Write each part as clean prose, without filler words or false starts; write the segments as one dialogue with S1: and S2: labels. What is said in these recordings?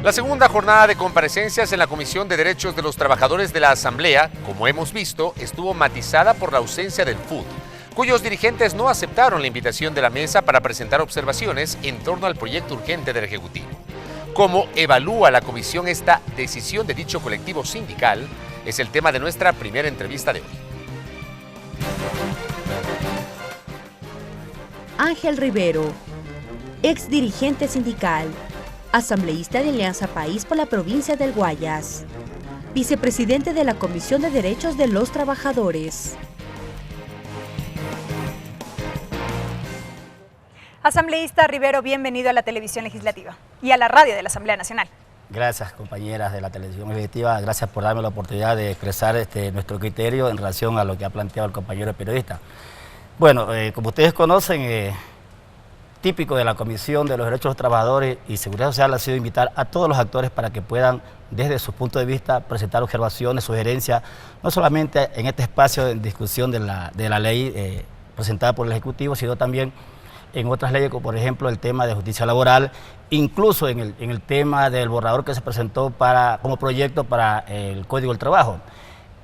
S1: La segunda jornada de comparecencias en la Comisión de Derechos de los Trabajadores de la Asamblea, como hemos visto, estuvo matizada por la ausencia del FUD, cuyos dirigentes no aceptaron la invitación de la mesa para presentar observaciones en torno al proyecto urgente del Ejecutivo. ¿Cómo evalúa la comisión esta decisión de dicho colectivo sindical? Es el tema de nuestra primera entrevista de hoy.
S2: Ángel Rivero, ex dirigente sindical, asambleísta de Alianza País por la provincia del Guayas, vicepresidente de la Comisión de Derechos de los Trabajadores.
S3: Asambleísta Rivero, bienvenido a la televisión legislativa y a la radio de la Asamblea Nacional.
S4: Gracias, compañeras de la televisión legislativa, gracias por darme la oportunidad de expresar nuestro criterio en relación a lo que ha planteado el compañero periodista. Bueno, como ustedes conocen, típico de la Comisión de los Derechos de los Trabajadores y Seguridad Social ha sido invitar a todos los actores para que puedan, desde su punto de vista, presentar observaciones, sugerencias, no solamente en este espacio de discusión de la ley presentada por el Ejecutivo, sino también en otras leyes, como por ejemplo el tema de justicia laboral, incluso en el tema del borrador que se presentó como proyecto para el Código del Trabajo.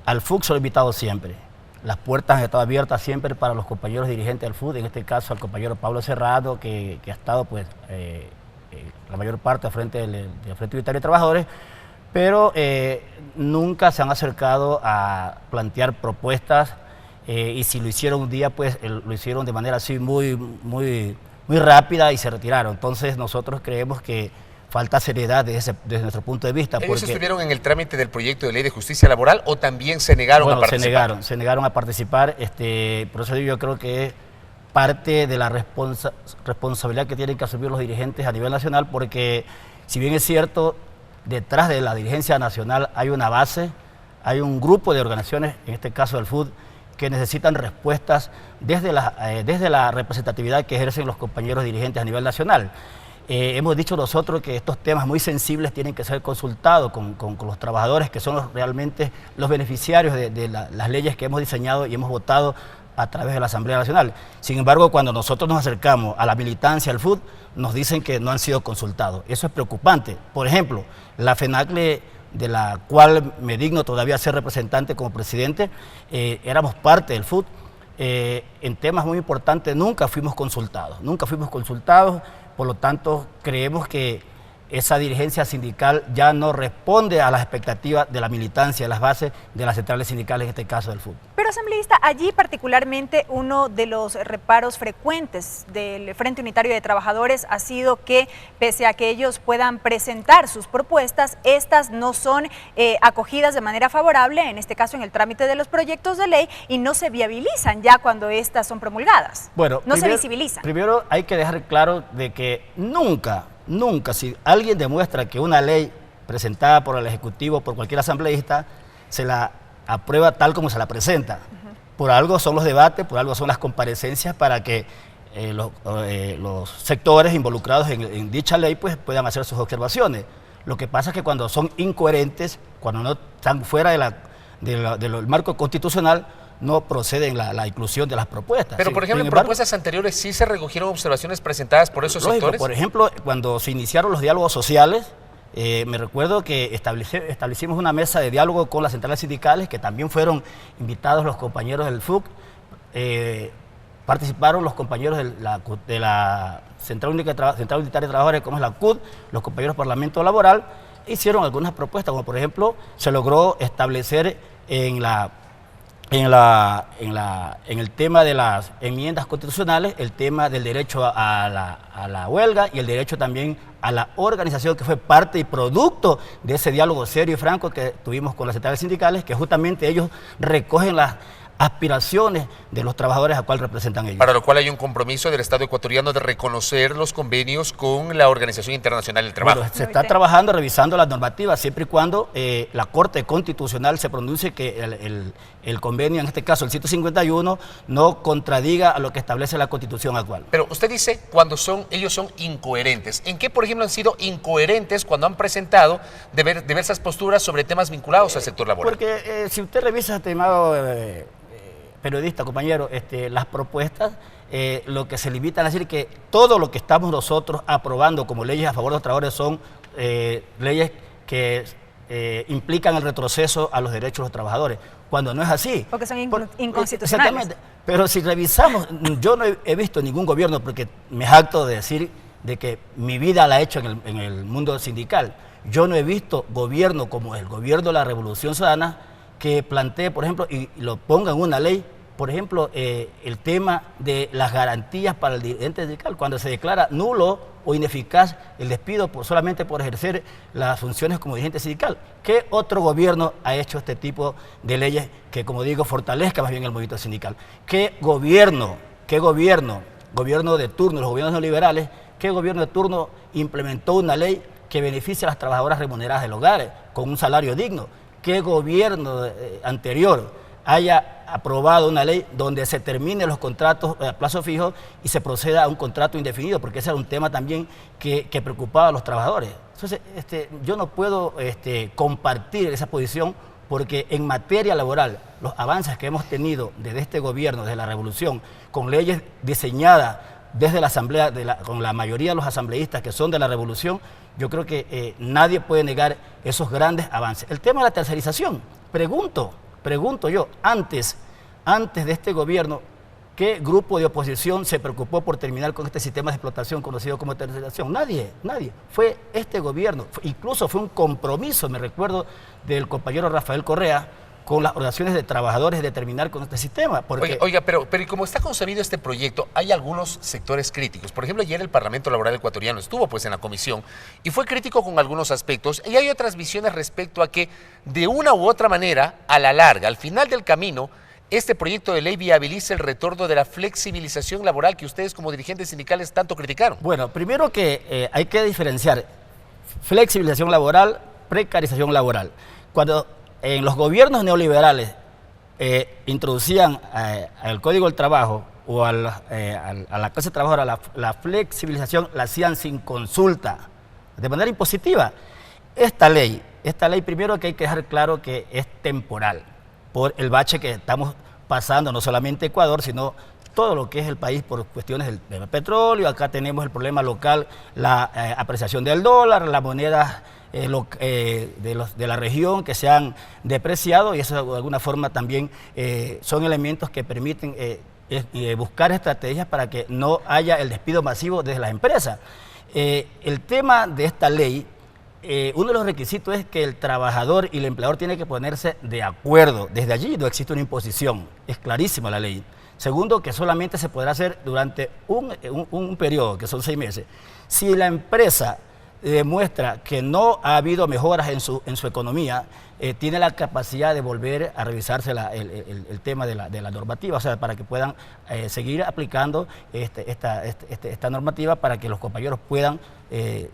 S4: Al FUC se lo he invitado siempre. Las puertas han estado abiertas siempre para los compañeros dirigentes del FUD, en este caso al compañero Pablo Cerrado, que ha estado pues, la mayor parte al frente del Frente Unitario de Trabajadores, pero nunca se han acercado a plantear propuestas y si lo hicieron un día, pues lo hicieron de manera así muy rápida y se retiraron. Entonces nosotros creemos que falta seriedad desde nuestro punto de vista.
S1: ¿Ellos estuvieron en el trámite del proyecto de ley de justicia laboral o también se negaron a participar?
S4: Se negaron a participar, por eso yo creo que es parte de la responsabilidad que tienen que asumir los dirigentes a nivel nacional, porque si bien es cierto, detrás de la dirigencia nacional hay una base, hay un grupo de organizaciones, en este caso del FUD, que necesitan respuestas desde la representatividad que ejercen los compañeros dirigentes a nivel nacional. Hemos dicho nosotros que estos temas muy sensibles tienen que ser consultados con los trabajadores, que son realmente los beneficiarios de las leyes que hemos diseñado y hemos votado a través de la Asamblea Nacional. Sin embargo, cuando nosotros nos acercamos a la militancia, al FUD, nos dicen que no han sido consultados. Eso es preocupante. Por ejemplo, la FENACLE, de la cual me digno todavía ser representante como presidente, éramos parte del FUD. En temas muy importantes nunca fuimos consultados, por lo tanto creemos que esa dirigencia sindical ya no responde a las expectativas de la militancia, de las bases de las centrales sindicales, en este caso del FUD.
S3: Pero asambleísta, allí particularmente uno de los reparos frecuentes del Frente Unitario de Trabajadores ha sido que pese a que ellos puedan presentar sus propuestas, estas no son acogidas de manera favorable, en este caso en el trámite de los proyectos de ley, y no se viabilizan ya cuando estas son promulgadas.
S4: Bueno,
S3: se visibilizan. Primero
S4: hay que dejar claro de que nunca, si alguien demuestra que una ley presentada por el Ejecutivo, por cualquier asambleísta, se la aprueba tal como se la presenta. Por algo son los debates, por algo son las comparecencias para que los sectores involucrados en dicha ley pues, puedan hacer sus observaciones. Lo que pasa es que cuando son incoherentes, cuando no están fuera del marco constitucional, no proceden la inclusión de las propuestas.
S1: Pero, por ejemplo, en propuestas anteriores sí se recogieron observaciones presentadas por esos sectores.
S4: Por ejemplo, cuando se iniciaron los diálogos sociales, me recuerdo que establecimos una mesa de diálogo con las centrales sindicales, que también fueron invitados los compañeros del FUC, participaron los compañeros de la Central Unitaria de Trabajadores, como es la CUT, los compañeros del Parlamento Laboral, hicieron algunas propuestas, como por ejemplo, se logró establecer en el tema de las enmiendas constitucionales, el tema del derecho a la huelga y el derecho también a la organización, que fue parte y producto de ese diálogo serio y franco que tuvimos con las centrales sindicales, que justamente ellos recogen las aspiraciones de los trabajadores a cual representan ellos.
S1: Para lo cual hay un compromiso del Estado ecuatoriano de reconocer los convenios con la Organización Internacional del Trabajo.
S4: Bueno, se está trabajando, revisando las normativas, siempre y cuando la Corte Constitucional se pronuncie que el convenio, en este caso el 151, no contradiga a lo que establece la Constitución actual.
S1: Pero usted dice cuando ellos son incoherentes. ¿En qué, por ejemplo, han sido incoherentes cuando han presentado diversas posturas sobre temas vinculados al sector laboral?
S4: Porque si usted revisa, estimado periodista, compañero, las propuestas, lo que se limitan a decir que todo lo que estamos nosotros aprobando como leyes a favor de los trabajadores son leyes que implican el retroceso a los derechos de los trabajadores, cuando no es así.
S3: Porque son inconstitucionales.
S4: Exactamente. Pero si revisamos, yo no he visto ningún gobierno, porque me jacto de decir de que mi vida la he hecho en el mundo sindical. Yo no he visto gobierno como el gobierno de la Revolución Ciudadana que plantee, por ejemplo, y lo ponga en una ley, por ejemplo, el tema de las garantías para el dirigente sindical, cuando se declara nulo o ineficaz el despido solamente por ejercer las funciones como dirigente sindical. ¿Qué otro gobierno ha hecho este tipo de leyes que, como digo, fortalezca más bien el movimiento sindical? ¿Qué gobierno de turno, los gobiernos neoliberales, qué gobierno de turno implementó una ley que beneficia a las trabajadoras remuneradas del hogar con un salario digno? ¿Qué gobierno anterior haya aprobado una ley donde se terminen los contratos a plazo fijo y se proceda a un contrato indefinido? Porque ese era un tema también que preocupaba a los trabajadores. Entonces, yo no puedo compartir esa posición, porque en materia laboral, los avances que hemos tenido desde este gobierno, desde la revolución, con leyes diseñadas desde la Asamblea, con la mayoría de los asambleístas que son de la revolución, yo creo que nadie puede negar esos grandes avances. El tema de la tercerización, pregunto yo, antes de este gobierno, ¿qué grupo de oposición se preocupó por terminar con este sistema de explotación conocido como tercerización? Nadie. Fue este gobierno. Incluso fue un compromiso, me recuerdo, del compañero Rafael Correa con las organizaciones de trabajadores de terminar con este sistema. Porque...
S1: Oiga, pero ¿y cómo está concebido este proyecto? Hay algunos sectores críticos. Por ejemplo, ayer el Parlamento Laboral Ecuatoriano estuvo pues en la comisión y fue crítico con algunos aspectos, y hay otras visiones respecto a que de una u otra manera, a la larga, al final del camino, este proyecto de ley viabiliza el retorno de la flexibilización laboral que ustedes como dirigentes sindicales tanto criticaron.
S4: Bueno, primero que hay que diferenciar flexibilización laboral, precarización laboral. Cuando en los gobiernos neoliberales introducían al Código del Trabajo o a la clase trabajadora la flexibilización, la hacían sin consulta, de manera impositiva. Esta ley primero que hay que dejar claro que es temporal, por el bache que estamos pasando, no solamente Ecuador, sino todo lo que es el país por cuestiones del petróleo. Acá tenemos el problema local, la apreciación del dólar, las monedas de la región que se han depreciado, y eso de alguna forma también son elementos que permiten buscar estrategias para que no haya el despido masivo desde las empresas. El tema de esta ley, uno de los requisitos es que el trabajador y el empleador tienen que ponerse de acuerdo. Desde allí no existe una imposición, es clarísima la ley. Segundo, que solamente se podrá hacer durante un periodo, que son 6 meses. Si la empresa demuestra que no ha habido mejoras en su economía, tiene la capacidad de volver a revisarse el tema de la normativa, o sea, para que puedan seguir aplicando esta normativa para que los compañeros puedan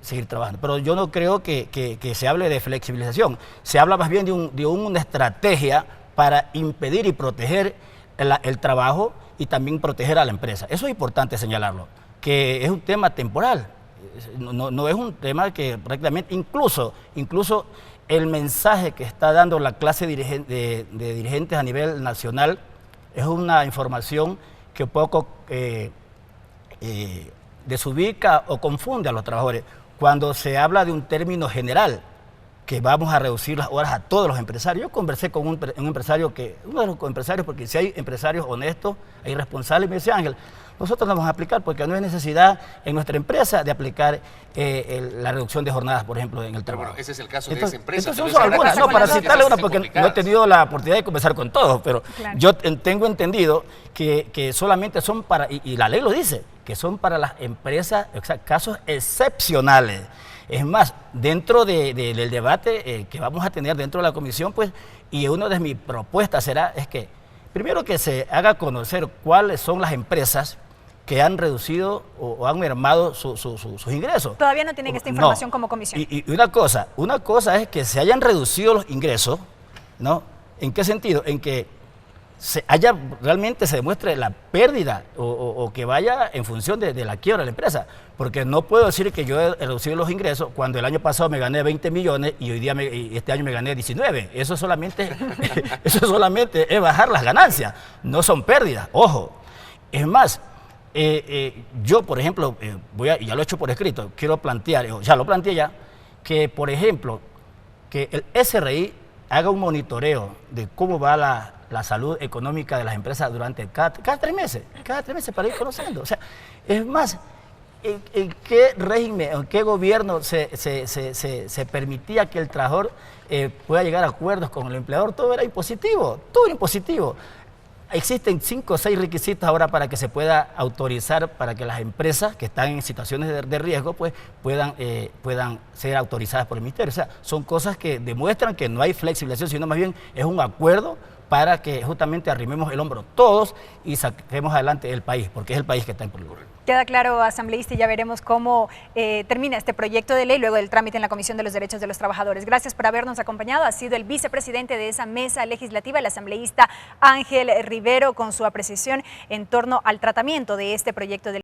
S4: seguir trabajando. Pero yo no creo que se hable de flexibilización, se habla más bien de una estrategia para impedir y proteger el trabajo y también proteger a la empresa. Eso es importante señalarlo, que es un tema temporal. No es un tema que prácticamente, incluso el mensaje que está dando la clase de dirigentes a nivel nacional es una información que un poco desubica o confunde a los trabajadores. Cuando se habla de un término general, que vamos a reducir las horas a todos los empresarios. Yo conversé con un empresario, uno de los empresarios, porque si hay empresarios honestos, hay responsables, me decía Ángel, nosotros no vamos a aplicar porque no hay necesidad en nuestra empresa de aplicar la reducción de jornadas, por ejemplo, en el trabajo.
S1: Bueno, ese es el caso de esa empresa.
S4: Entonces, son algunas, no, para citarle una, porque no he tenido la oportunidad de conversar con todos, pero claro, yo tengo entendido que solamente son para, y la ley lo dice, que son para las empresas, o sea, casos excepcionales. Es más, dentro del debate que vamos a tener dentro de la comisión, pues, y una de mis propuestas es que, primero que se haga conocer cuáles son las empresas que han reducido o han mermado sus ingresos.
S3: Todavía no tienen esta información como comisión.
S4: Y una cosa es que se hayan reducido los ingresos, ¿no? ¿En qué sentido? En que realmente se demuestre la pérdida o que vaya en función de la quiebra de la empresa. Porque no puedo decir que yo he reducido los ingresos cuando el año pasado me gané 20 millones y hoy día este año me gané 19. Eso solamente es bajar las ganancias, no son pérdidas, ojo. Es más, yo, por ejemplo, ya lo he hecho por escrito, quiero plantear, ya lo planteé ya, que, por ejemplo, que el SRI haga un monitoreo de cómo va la salud económica de las empresas durante cada 3 meses para ir conociendo. O sea, es más, ¿en qué régimen, en qué gobierno se permitía que el trabajador pueda llegar a acuerdos con el empleador? Todo era impositivo, todo era impositivo. Existen 5 o 6 requisitos ahora para que se pueda autorizar para que las empresas que están en situaciones de riesgo pues puedan ser autorizadas por el Ministerio. O sea, son cosas que demuestran que no hay flexibilización, sino más bien es un acuerdo para que justamente arrimemos el hombro todos y saquemos adelante el país, porque es el país que está en peligro.
S3: Queda claro, asambleísta, y ya veremos cómo termina este proyecto de ley luego del trámite en la Comisión de los Derechos de los Trabajadores. Gracias por habernos acompañado. Ha sido el vicepresidente de esa mesa legislativa, el asambleísta Ángel Rivero, con su apreciación en torno al tratamiento de este proyecto de ley.